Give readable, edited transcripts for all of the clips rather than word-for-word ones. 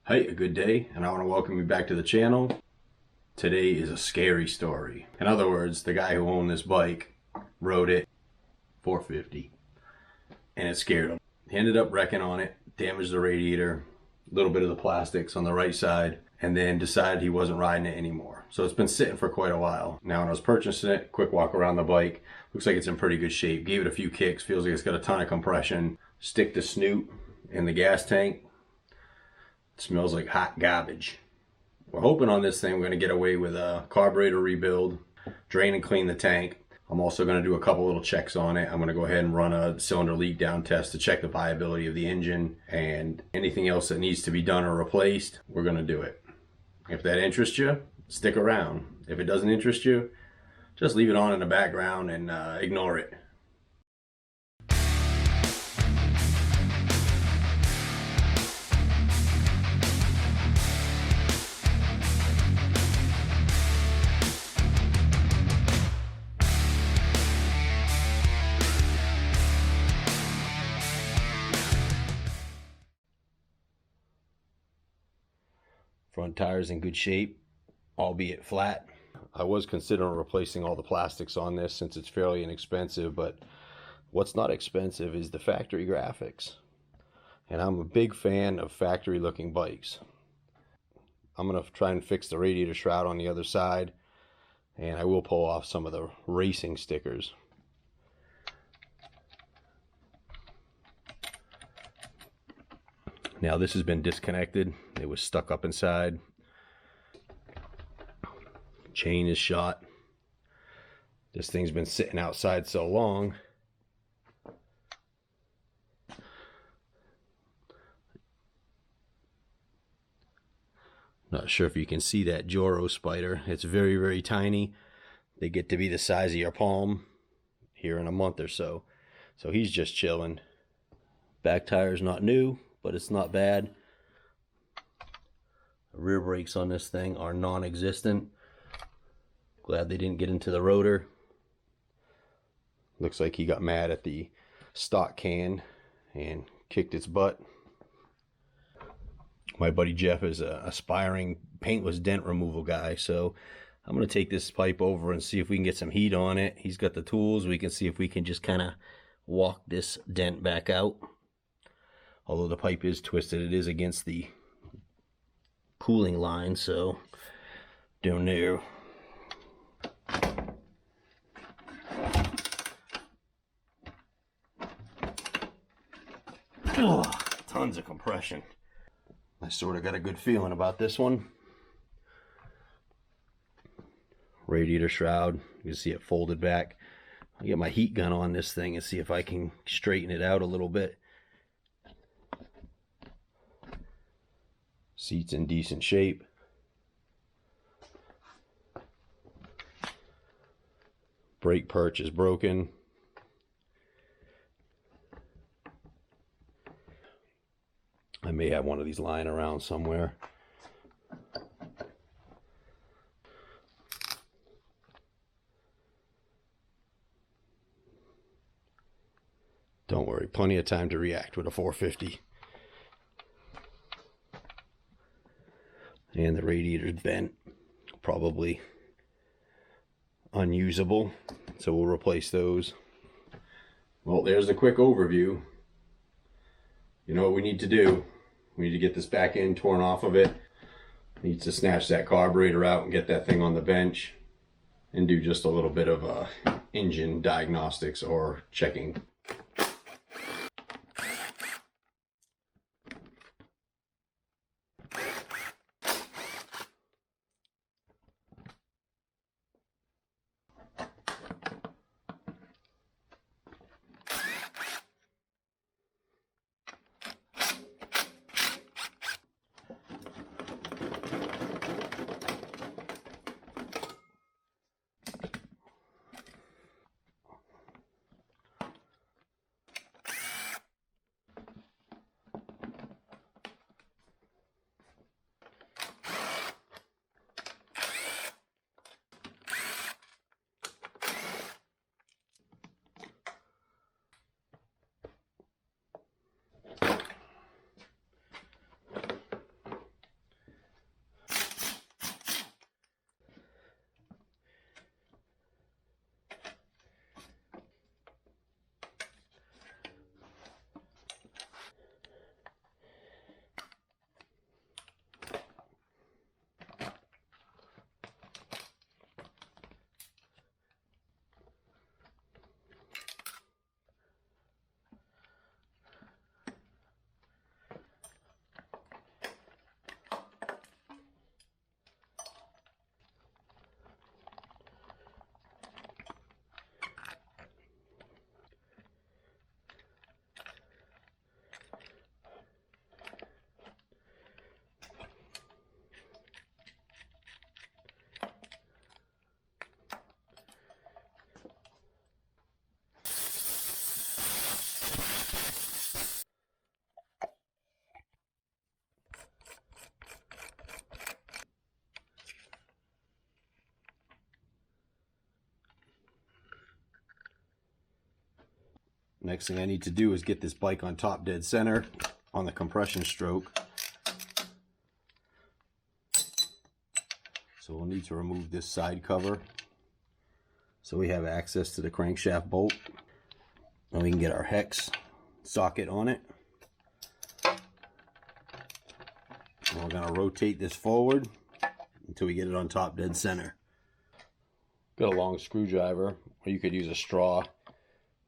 Hey, a good day, and I want to welcome you back to the channel. Today is a scary story. In other words, the guy who owned this bike rode it 450 and it scared him. He ended up wrecking on it, damaged the radiator, a little bit of the plastics on the right side, and then decided he wasn't riding it anymore. So it's been sitting for quite a while. Now when I was purchasing it, quick walk around the bike, looks like it's in pretty good shape. Gave it a few kicks, feels like it's got a ton of compression. Stick the snoot in the gas tank. It smells like hot garbage. We're hoping on this thing we're going to get away with a carburetor rebuild, drain and clean the tank. I'm also going to do a couple little checks on it. I'm going to go ahead and run a cylinder leak down test to check the viability of the engine, and anything else that needs to be done or replaced, we're going to do it. If that interests you, stick around. If it doesn't interest you, just leave it on in the background and ignore it. Front tires in good shape, albeit flat. I was considering replacing all the plastics on this since it's fairly inexpensive, but what's not expensive is the factory graphics. And I'm a big fan of factory looking bikes. I'm going to try and fix the radiator shroud on the other side, and I will pull off some of the racing stickers. Now this has been disconnected. It was stuck up inside. Chain is shot. This thing's been sitting outside so long. Not sure if you can see that Joro spider. It's very, very tiny. They get to be the size of your palm here in a month or so. So he's just chilling. Back tire's not new, but it's not bad. The rear brakes on this thing are non-existent. Glad they didn't get into the rotor. Looks like he got mad at the stock can and kicked its butt. My buddy Jeff is an aspiring paintless dent removal guy, so I'm going to take this pipe over and see if we can get some heat on it. He's got the tools. We can see if we can just kind of walk this dent back out. Although the pipe is twisted, it is against the cooling line, so down there. Oh, tons of compression. I sort of got a good feeling about this one. Radiator shroud, you can see it folded back. I'll get my heat gun on this thing and see if I can straighten it out a little bit. Seat's in decent shape. Brake perch is broken. I may have one of these lying around somewhere. Don't worry, plenty of time to react with a 450. And the radiator's bent, probably unusable, so we'll replace those. Well, there's a quick overview. You know what we need to do? We need to get this back end torn off of it. Needs to snatch that carburetor out and get that thing on the bench and do just a little bit of engine diagnostics or checking. Next thing I need to do is get this bike on top dead center on the compression stroke. So we'll need to remove this side cover so we have access to the crankshaft bolt, and we can get our hex socket on it. And we're going to rotate this forward until we get it on top dead center. Got a long screwdriver, or you could use a straw.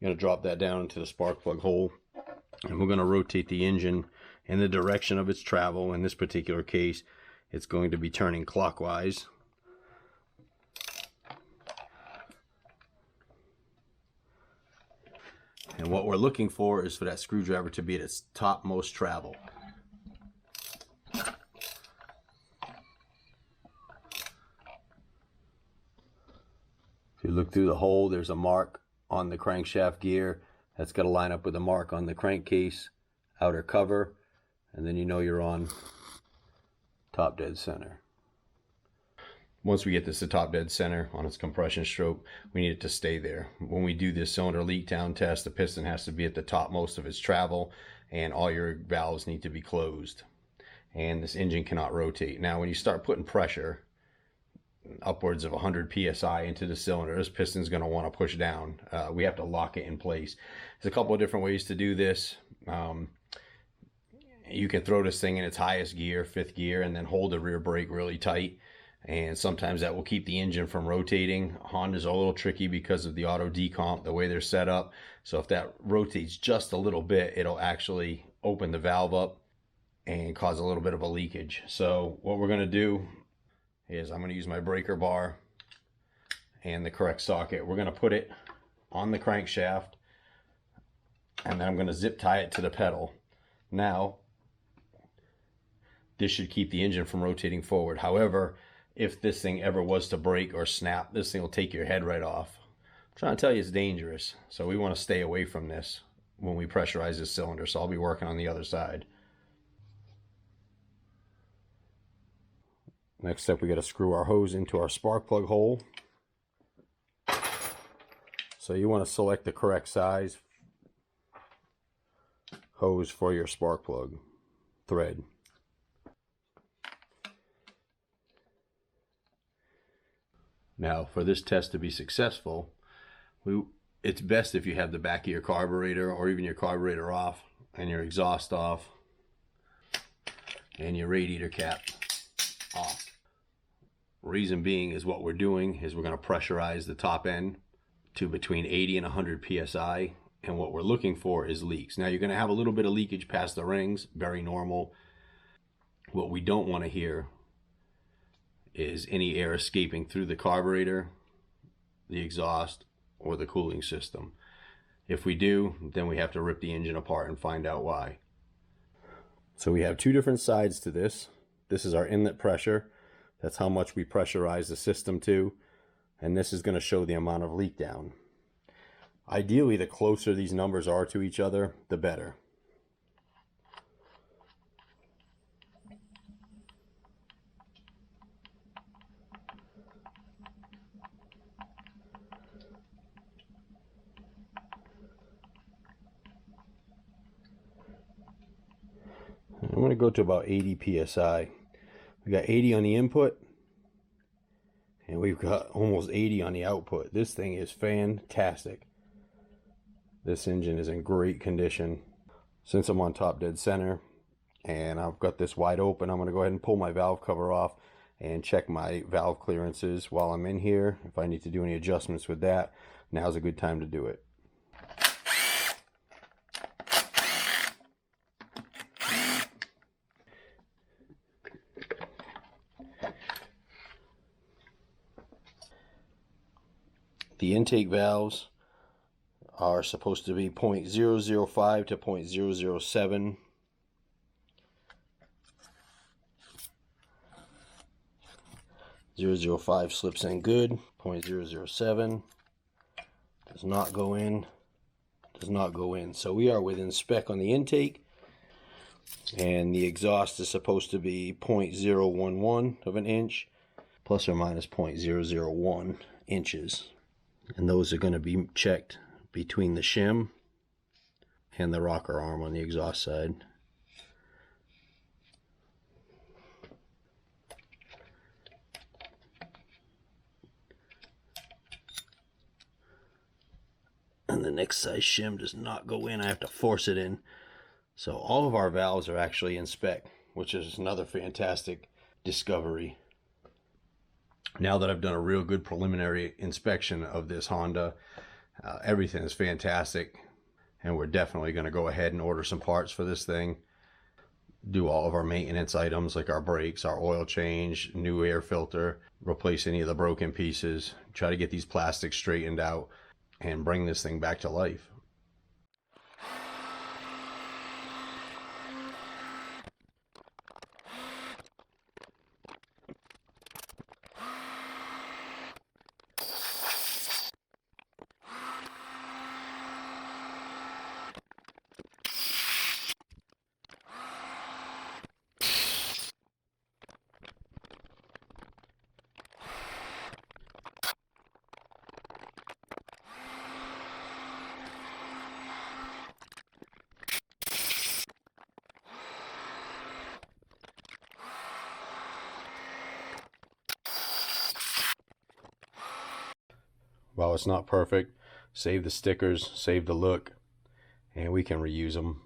You're going to drop that down into the spark plug hole, and we're going to rotate the engine in the direction of its travel. In this particular case, it's going to be turning clockwise. And what we're looking for is for that screwdriver to be at its topmost travel. If you look through the hole, there's a mark on the crankshaft gear. That's got to line up with a mark on the crankcase outer cover, and then you know you're on top dead center. Once we get this to top dead center on its compression stroke, we need it to stay there. When we do this cylinder leak down test, the piston has to be at the topmost of its travel, and all your valves need to be closed. And this engine cannot rotate. Now, when you start putting pressure, upwards of 100 psi into the cylinder, this piston's going to want to push down. We have to lock it in place. There's a couple of different ways to do this. You can throw this thing in its highest gear, 5th gear, and then hold the rear brake really tight, and sometimes that will keep the engine from rotating. Honda's a little tricky because of the auto decomp, the way they're set up. So if that rotates just a little bit, it'll actually open the valve up and cause a little bit of a leakage. So what we're going to do is I'm going to use my breaker bar and the correct socket. We're going to put it on the crankshaft, and then I'm going to zip tie it to the pedal. Now, this should keep the engine from rotating forward. However, if this thing ever was to break or snap, this thing will take your head right off. I'm trying to tell you, it's dangerous. So we want to stay away from this when we pressurize this cylinder. So I'll be working on the other side. Next up, we got to screw our hose into our spark plug hole. So you want to select the correct size hose for your spark plug thread. Now, for this test to be successful, it's best if you have the back of your carburetor, or even your carburetor off, and your exhaust off, and your radiator cap off. Reason being is what we're doing is we're going to pressurize the top end to between 80 and 100 psi, and what we're looking for is leaks. Now, you're going to have a little bit of leakage past the rings, very normal. What we don't want to hear is any air escaping through the carburetor, the exhaust, or the cooling system. If we do, then we have to rip the engine apart and find out why. So we have two different sides to this. This is our inlet pressure. That's how much we pressurize the system to. And this is going to show the amount of leak down. Ideally, the closer these numbers are to each other, the better. I'm going to go to about 80 psi. We got 80 on the input, and we've got almost 80 on the output. This thing is fantastic. This engine is in great condition. Since I'm on top dead center and I've got this wide open, I'm going to go ahead and pull my valve cover off and check my valve clearances while I'm in here. If I need to do any adjustments with that, now's a good time to do it. The intake valves are supposed to be 0.005 to 0.007. .005 slips in good. 0.007 does not go in. Does not go in. So we are within spec on the intake, and the exhaust is supposed to be 0.011 of an inch, plus or minus 0.001 inches. And those are going to be checked between the shim and the rocker arm on the exhaust side. And the next size shim does not go in. I have to force it in. So all of our valves are actually in spec, which is another fantastic discovery. Now that I've done a real good preliminary inspection of this Honda, everything is fantastic, and we're definitely going to go ahead and order some parts for this thing. Do all of our maintenance items like our brakes, our oil change, new air filter, replace any of the broken pieces, try to get these plastics straightened out, and bring this thing back to life. While it's not perfect, save the stickers, save the look, and we can reuse them.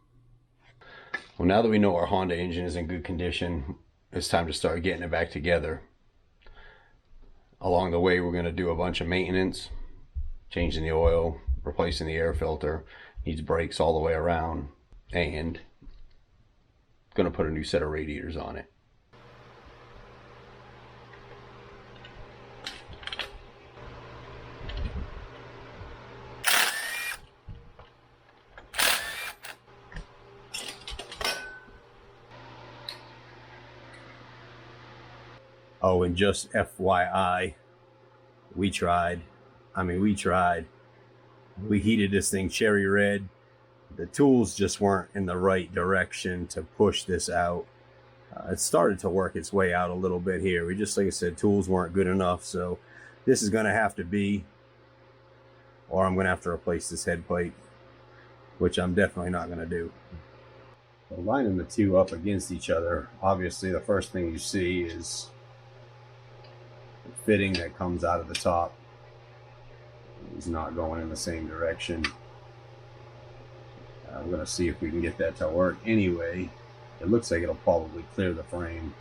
Well, now that we know our Honda engine is in good condition, it's time to start getting it back together. Along the way, we're going to do a bunch of maintenance, changing the oil, replacing the air filter, needs brakes all the way around, and going to put a new set of radiators on it. Oh, and just FYI, we tried. We heated this thing cherry red. The tools just weren't in the right direction to push this out. It started to work its way out a little bit here. We just, like I said, tools weren't good enough. So this is going to have to be, or I'm going to have to replace this head plate, which I'm definitely not going to do. So lining the two up against each other, obviously the first thing you see is fitting that comes out of the top is not going in the same direction. I'm going to see if we can get that to work anyway. It looks like it'll probably clear the frame.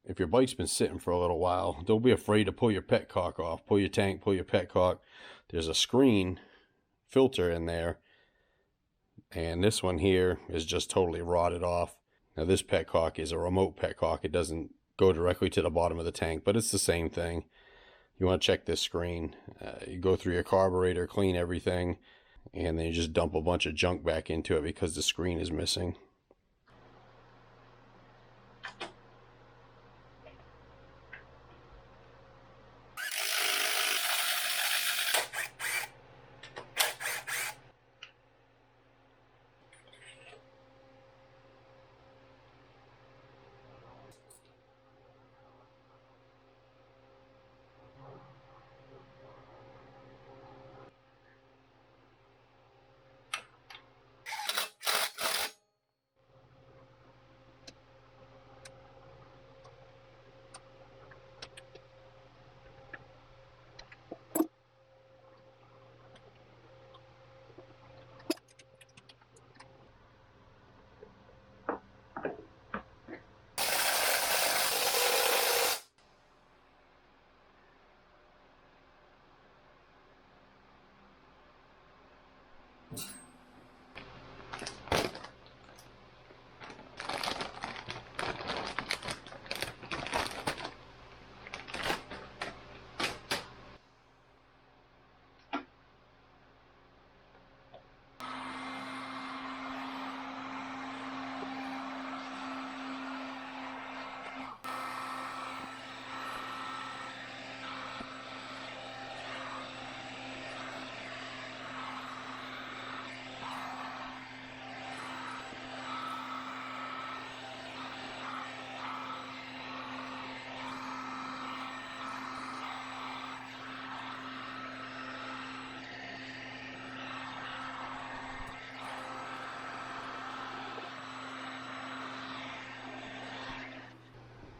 if your bike's been sitting for a little while, don't be afraid to pull your petcock off. Pull your tank, pull your petcock. There's a screen filter in there, and this one here is just totally rotted off. Now this petcock is a remote petcock. It doesn't go directly to the bottom of the tank, but it's the same thing. You want to check this screen. You go through your carburetor, clean everything, and then you just dump a bunch of junk back into it because the screen is missing.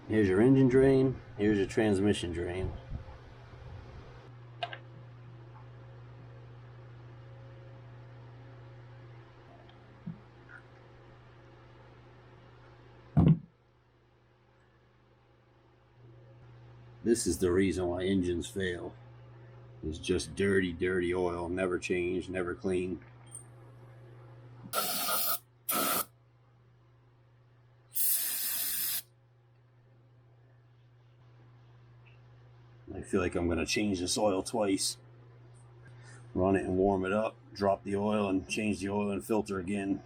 Here's your engine drain, here's your transmission drain. This is the reason why engines fail. It's just dirty, dirty oil, never changed, never cleaned. I feel like I'm going to change this oil twice. Run it and warm it up, drop the oil and change the oil and filter again.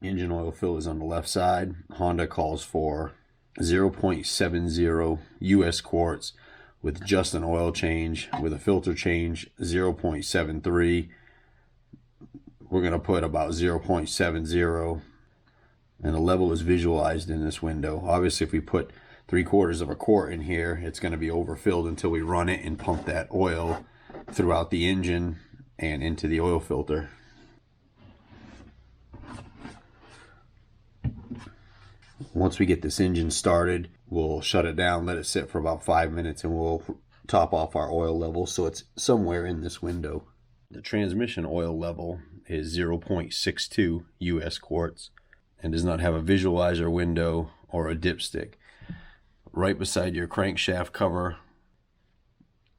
Engine oil fill is on the left side. Honda calls for 0.70 US quarts with just an oil change. With a filter change, 0.73. We're going to put about 0.70, and the level is visualized in this window. Obviously, if we put 3/4 of a quart in here, it's going to be overfilled until we run it and pump that oil throughout the engine and into the oil filter. Once we get this engine started, we'll shut it down, let it sit for about 5 minutes, and we'll top off our oil level so it's somewhere in this window. The transmission oil level is 0.62 US quarts and does not have a visualizer window or a dipstick. Right beside your crankshaft cover,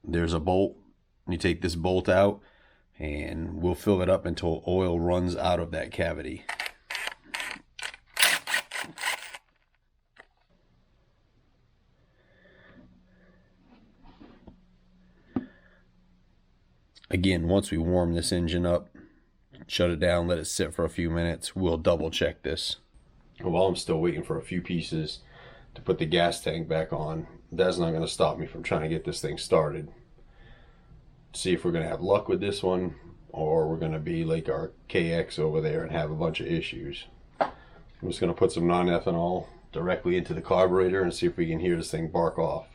there's a bolt. You take this bolt out and we'll fill it up until oil runs out of that cavity. Again, once we warm this engine up, shut it down, let it sit for a few minutes, we'll double check this. While I'm still waiting for a few pieces to put the gas tank back on, that's not going to stop me from trying to get this thing started. See if we're going to have luck with this one, or we're going to be like our KX over there and have a bunch of issues. I'm just going to put some non-ethanol directly into the carburetor and see if we can hear this thing bark off.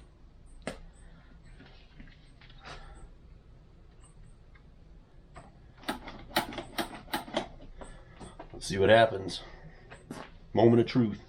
See what happens. Moment of truth.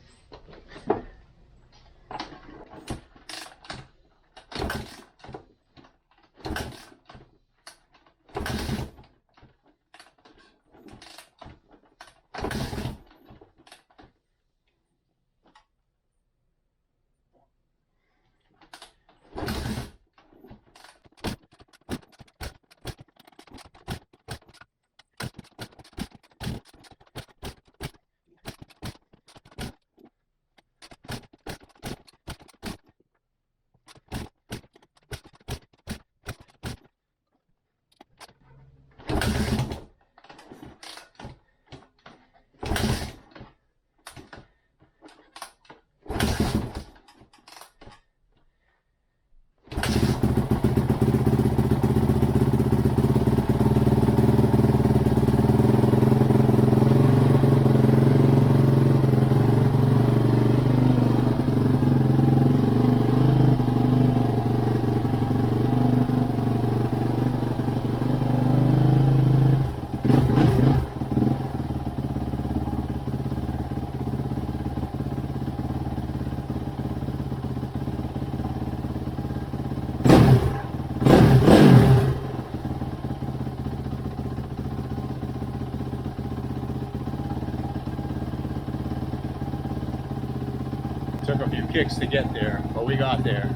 Took a few kicks to get there, but we got there.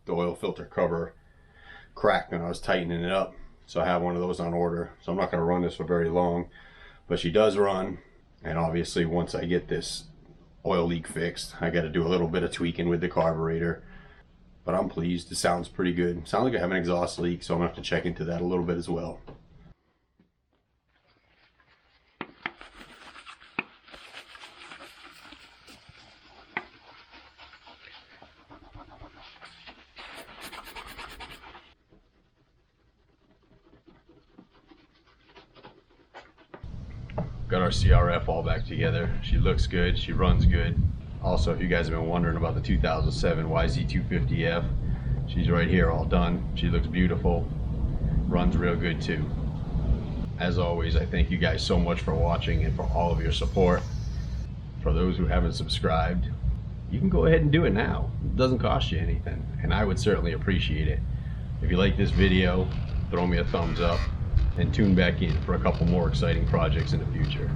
The oil filter cover cracked when I was tightening it up, so I have one of those on order. So I'm not going to run this for very long, but she does run. And obviously once I get this oil leak fixed, I got to do a little bit of tweaking with the carburetor, but I'm pleased. It sounds pretty good. Sounds like I have an exhaust leak, so I'm going to have to check into that a little bit as well. Got our CRF all back together. She looks good, she runs good. Also, if you guys have been wondering about the 2007 YZ250F, she's right here all done. She looks beautiful, runs real good too. As always, I thank you guys so much for watching and for all of your support. For those who haven't subscribed, you can go ahead and do it now. It doesn't cost you anything, and I would certainly appreciate it. If you like this video, throw me a thumbs up and tune back in for a couple more exciting projects in the future.